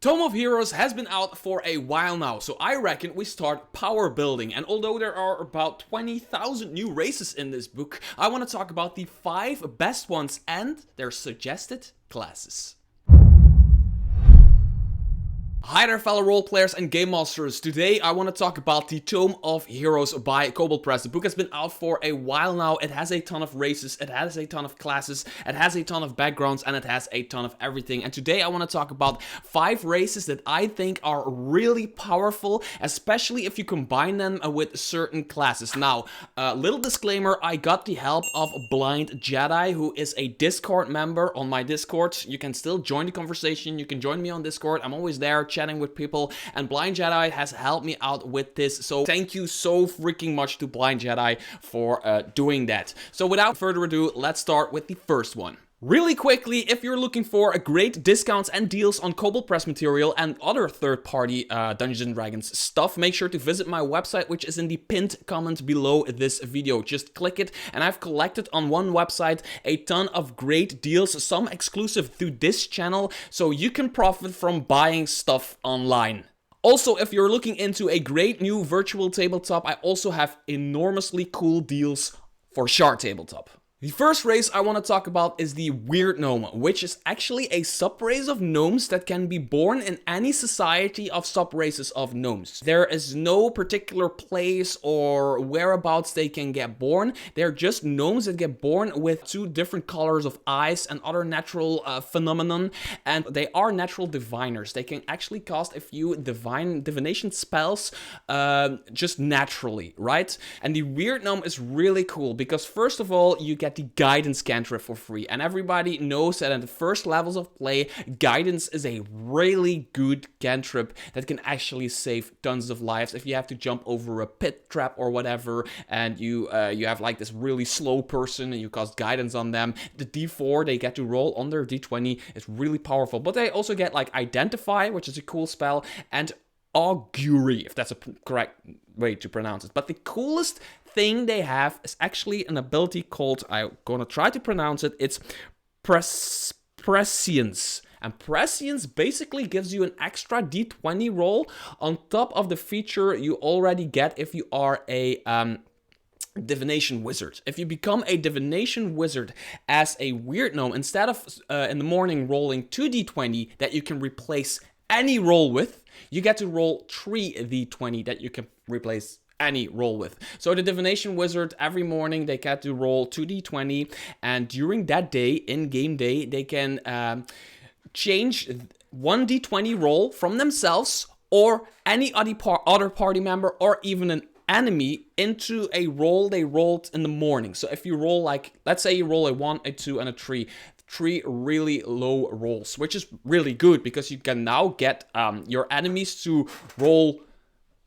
Tome of Heroes has been out for a while now, so I reckon we start power building. And although there are about 20,000 new races in this book, I want to talk about the 5 best ones and their suggested classes. Hi there fellow roleplayers and game masters. Today I want to talk about the Tome of Heroes by Kobold Press. The book has been out for a while now. It has a ton of races, it has a ton of classes, it has a ton of backgrounds, and it has a ton of everything. And today I want to talk about 5 races that I think are really powerful, especially if you combine them with certain classes. Now, little disclaimer, I got the help of Blind Jedi, who is a Discord member on my Discord. You can still join the conversation, you can join me on Discord, I'm always there chatting with people, and Blind Jedi has helped me out with this, so thank you so freaking much to Blind Jedi for doing that. So without further ado, let's start with the first one. Really quickly, if you're looking for great discounts and deals on Kobold Press material and other third-party Dungeons & Dragons stuff, make sure to visit my website, which is in the pinned comment below this video. Just click it, and I've collected on one website a ton of great deals, some exclusive to this channel, so you can profit from buying stuff online. Also, if you're looking into a great new virtual tabletop, I also have enormously cool deals for Shard Tabletop. The first race I want to talk about is the Wyrd Gnome, which is actually a subrace of gnomes that can be born in any society of subraces of gnomes. There is no particular place or whereabouts they can get born. They're just gnomes that get born with 2 different colors of eyes and other natural phenomenon, and they are natural diviners. They can actually cast a few divination spells just naturally, right? And the Wyrd Gnome is really cool because first of all, you get the guidance cantrip for free, and everybody knows that at the first levels of play, guidance is a really good cantrip that can actually save tons of lives. If you have to jump over a pit trap or whatever, and you have like this really slow person and you cast guidance on them, the D4 they get to roll on their D20 is really powerful. But they also get like identify, which is a cool spell, and augury, if that's a correct way to pronounce it. But the coolest thing they have is actually an ability called, I'm gonna try to pronounce it, it's Prescience. And Prescience basically gives you an extra D20 roll on top of the feature you already get if you are a divination wizard. If you become a divination wizard as a Wyrd Gnome, instead of in the morning rolling 2d20 that you can replace any roll with, you get to roll 3d20 that you can replace any roll with. So the divination wizard, every morning they get to roll 2d20, and during that day, in-game day, they can change 1d20 roll from themselves or any other party member or even an enemy into a roll they rolled in the morning. So if you roll, like, let's say you roll a 1, a 2, and a 3, 3 really low rolls, which is really good because you can now get your enemies to roll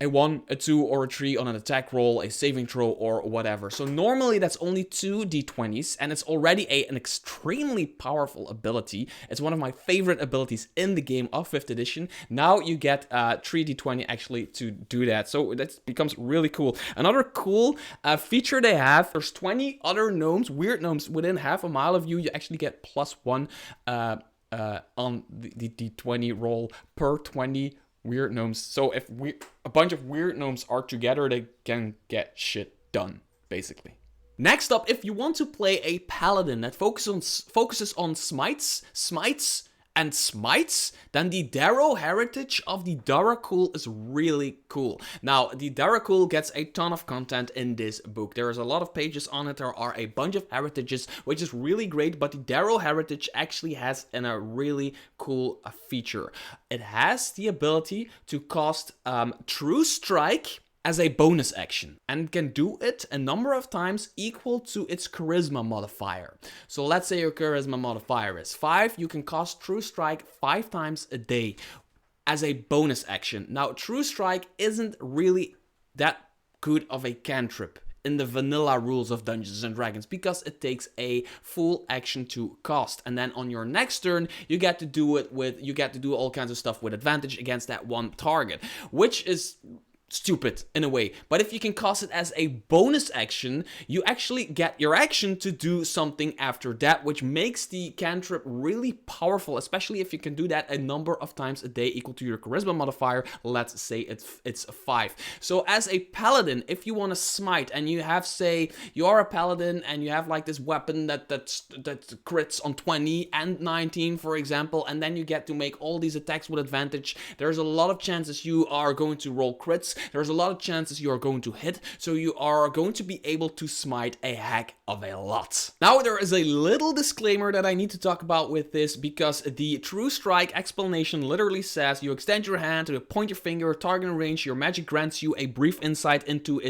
a 1, a 2, or a 3 on an attack roll, a saving throw, or whatever. So normally that's only 2 d20s, and it's already an extremely powerful ability. It's one of my favorite abilities in the game of 5th edition. Now you get 3 d20 actually to do that, so that becomes really cool. Another cool feature they have, there's 20 other gnomes, Wyrd Gnomes, within half a mile of you. You actually get +1 on the d20 roll per 20 Wyrd Gnomes. So if a bunch of Wyrd Gnomes are together, they can get shit done, basically. Next up, if you want to play a paladin that focuses on smites, then the Darakhull heritage of the Darakhull is really cool. Now, the Darakhull gets a ton of content in this book. There is a lot of pages on it. There are a bunch of heritages, which is really great, but the Darakhull heritage actually has a really cool feature. It has the ability to cast True Strike as a bonus action, and can do it a number of times equal to its charisma modifier. So let's say your charisma modifier is 5, you can cast True Strike 5 times a day as a bonus action. Now, True Strike isn't really that good of a cantrip in the vanilla rules of Dungeons & Dragons because it takes a full action to cast, and then on your next turn you get to do all kinds of stuff with advantage against that one target, which is stupid in a way. But if you can cast it as a bonus action, you actually get your action to do something after that, which makes the cantrip really powerful, especially if you can do that a number of times a day equal to your charisma modifier. Let's say it's 5. So as a paladin, if you want to smite and you have, say, you are a paladin and you have like this weapon that crits on 20 and 19, for example, and then you get to make all these attacks with advantage, there's a lot of chances you are going to roll crits. There's a lot of chances you are going to hit, so you are going to be able to smite a heck of a lot. Now, there is a little disclaimer that I need to talk about with this, because the True Strike explanation literally says you extend your hand to point your finger, target in range, your magic grants you a brief insight into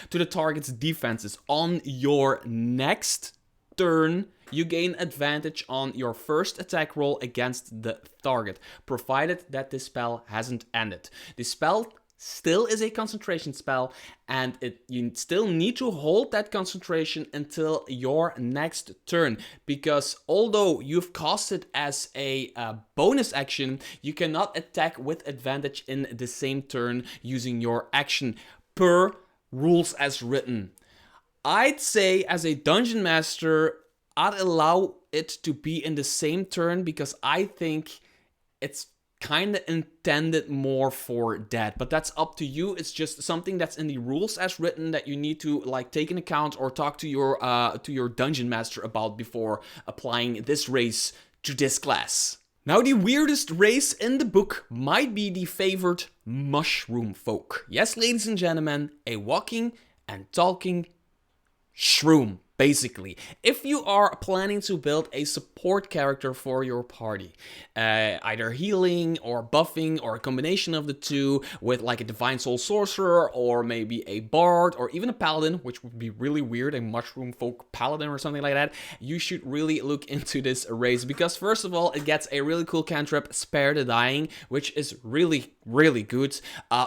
the target's defenses. On your next turn, you gain advantage on your first attack roll against the target, provided that this spell hasn't ended. The spell still is a concentration spell, and you still need to hold that concentration until your next turn, because although you've cast it as a bonus action, you cannot attack with advantage in the same turn using your action, per rules as written. I'd say as a dungeon master, I'd allow it to be in the same turn, because I think it's kind of intended more for that, but that's up to you. It's just something that's in the rules as written that you need to like take into account or talk to your dungeon master about before applying this race to this class. Now, the weirdest race in the book might be the favored Mushroomfolk. Yes, ladies and gentlemen, a walking and talking shroom. Basically, if you are planning to build a support character for your party, either healing or buffing or a combination of the two, with like a Divine Soul Sorcerer or maybe a Bard or even a Paladin, which would be really weird, a Mushroomfolk Paladin or something like that, you should really look into this race, because first of all, it gets a really cool cantrip, Spare the Dying, which is really, really good.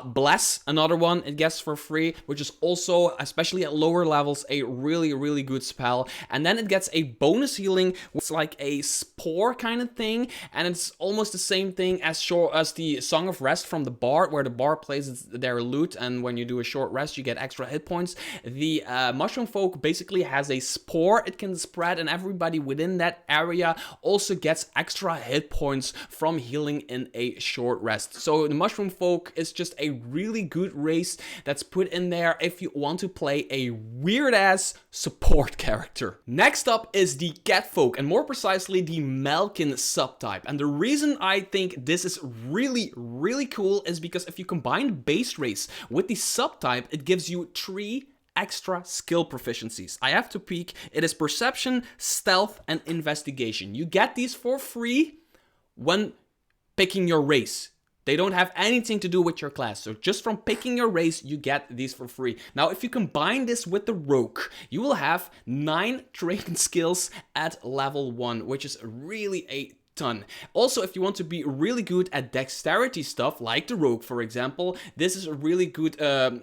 Bless, another one it gets for free, which is also, especially at lower levels, a really, really good spell. And then it gets a bonus healing, which is like a spore kind of thing, and it's almost the same thing as the Song of Rest from the Bard, where the Bard plays their lute, and when you do a short rest you get extra hit points. The Mushroomfolk basically has a spore it can spread, and everybody within that area also gets extra hit points from healing in a short rest. So the Mushroomfolk is just a really good race that's put in there if you want to play a weird ass support character. Next up is the Catfolk, and more precisely the Malkin subtype. And the reason I think this is really, really cool is because if you combine base race with the subtype, it gives you 3 extra skill proficiencies. I have to peek. It is Perception, Stealth, and Investigation. You get these for free when picking your race. They don't have anything to do with your class, so just from picking your race, you get these for free. Now, if you combine this with the Rogue, you will have 9 trained skills at level 1, which is really a ton. Also, if you want to be really good at dexterity stuff, like the Rogue, for example, this is a really good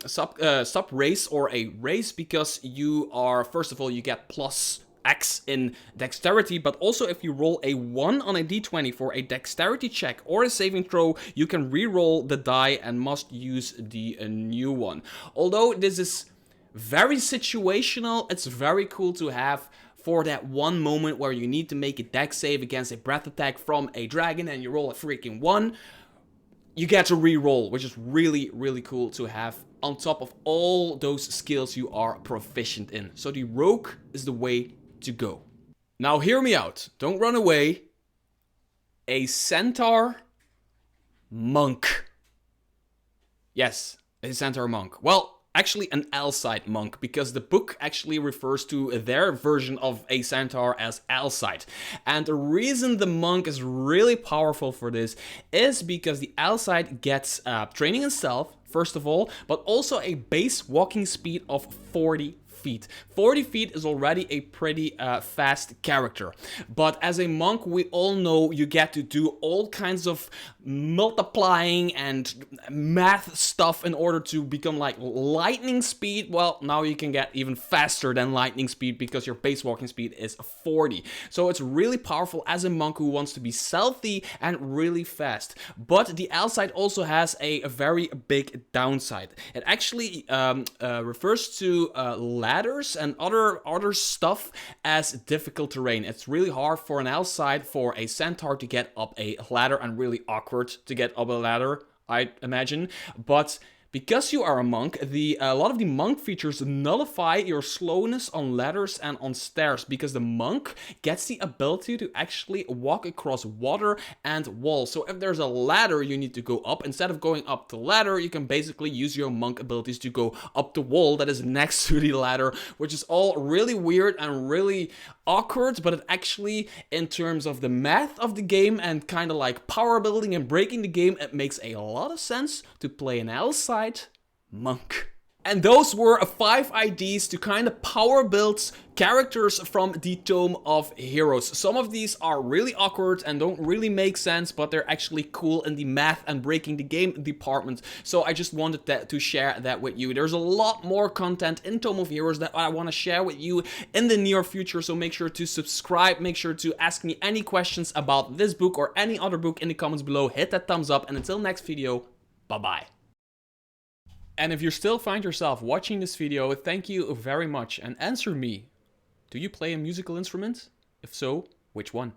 sub race or a race, because you are, first of all, you get plus X in dexterity, but also if you roll a 1 on a d20 for a dexterity check or a saving throw, you can re-roll the die and must use the new one. Although this is very situational, it's very cool to have for that one moment where you need to make a dex save against a breath attack from a dragon and you roll a freaking 1. You get to re-roll, which is really, really cool to have on top of all those skills you are proficient in. So the Rogue is the way to go. Now hear me out, don't run away. A Centaur monk. Yes, a Centaur monk. Well, actually an Alseid monk, because the book actually refers to their version of a Centaur as Alseid. And the reason the monk is really powerful for this is because the Alseid gets training in stealth, first of all, but also a base walking speed of 40 feet. feet. 40 feet is already a pretty fast character. But as a monk, we all know you get to do all kinds of multiplying and math stuff in order to become like lightning speed. Well, now you can get even faster than lightning speed because your base walking speed is 40. So it's really powerful as a monk who wants to be stealthy and really fast. But the Alseid also has a very big downside. It actually refers to ladders and other stuff as difficult terrain. It's really hard for an Alseid, for a Centaur, to get up a ladder, and really awkward to get up a ladder, I imagine. But because you are a monk, a lot of the monk features nullify your slowness on ladders and on stairs, because the monk gets the ability to actually walk across water and walls. So if there's a ladder you need to go up, instead of going up the ladder, you can basically use your monk abilities to go up the wall that is next to the ladder, which is all really weird and really awkward, but it actually, in terms of the math of the game and kind of like power building and breaking the game, it makes a lot of sense to play an Alseid monk. And those were 5 IDs to kind of power build characters from the Tome of Heroes. Some of these are really awkward and don't really make sense, but they're actually cool in the math and breaking the game department. So I just wanted to share that with you. There's a lot more content in Tome of Heroes that I want to share with you in the near future. So make sure to subscribe. Make sure to ask me any questions about this book or any other book in the comments below. Hit that thumbs up, and until next video, bye-bye. And if you still find yourself watching this video, thank you very much, and answer me. Do you play a musical instrument? If so, which one?